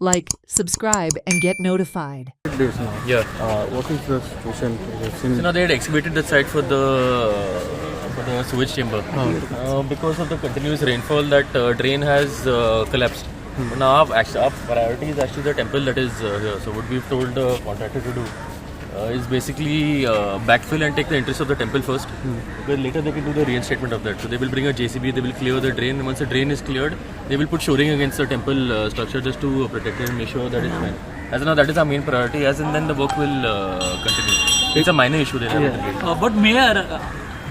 Like, subscribe, and get notified. Days now. Yeah. What is the situation? So now they had excavated the site for the sewage chamber. Because of the continuous rainfall, that drain has collapsed. But now our priority is actually the temple that is here. So what we've told the contractor to do is basically backfill and take the interest of the temple first. Because later they can do the reinstatement of that. So they will bring a JCB, they will clear the drain. And once the drain is cleared, they will put shoring against the temple structure just to protect it and make sure that it's fine. As of now, that is our main priority. As and then the work will continue. It's a minor issue they have. But Mayor,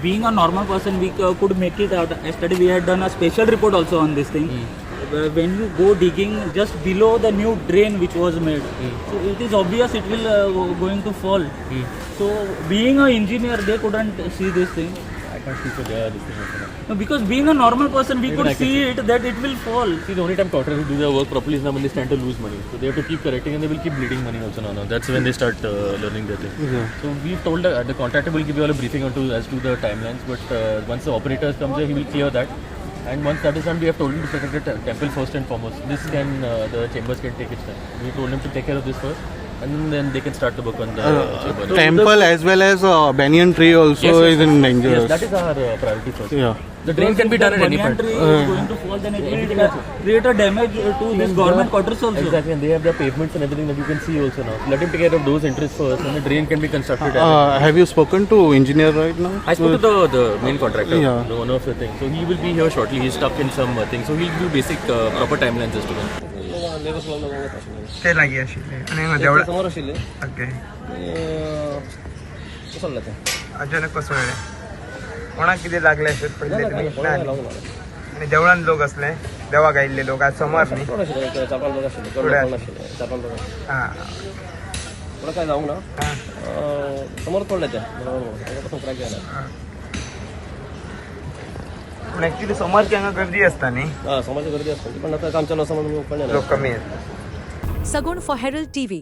being a normal person, we could make it out. Yesterday we had done a special report also on this thing. When you go digging just below the new drain which was made, so it is obvious it will going to fall. So being an engineer, they couldn't see this thing. I can't see for this thing also. No, because being a normal person, we could see it that it will fall. See, the only time contractors do their work properly is now when they stand to lose money. So they have to keep correcting and they will keep bleeding money also now. That's when they start learning their thing. Yeah. So we've told the contractor will give you all a briefing as to the timelines. But once the operator comes here, he will clear that. And once that is done, we have told him to protect the temple first and foremost. This can, the chambers can take its time. We told him to take care of this first. And then they can start the work on the chamber. Temple as well as banyan tree also is in danger. Yes, that is our priority first. Yeah. The drain can be done at any Banyan point. tree is going to fall, then it will create a damage to this government quarters also. Exactly, and they have their pavements and everything that you can see also now. Let him take care of those interests first, and the drain can be constructed. Have you spoken to engineer right now? I spoke to the main contractor, Yeah. the owner of the thing. So he will be here shortly. He's stuck in some thing. So he'll do basic proper timelines as to when. ते लागीं आशिल्ले आनी हांगा देवळा okay अचानक कोसळ्ळें कोणाक कितें लागलें अशें पडलें तुमी ना आनी देवळान लोक असले देवाक आयिल्ले लोक आज सोमार न्ही हां काय जाऊंक ना हां समोर पडले ते पूण एक्चुली सोमारची हांगा गर्दी आसता न्ही समाजाची गर्दी असते पण आता आमच्या लोकांना लोक कमी आहेत Sagun for Herald TV.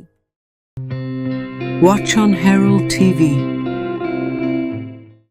Watch on Herald TV.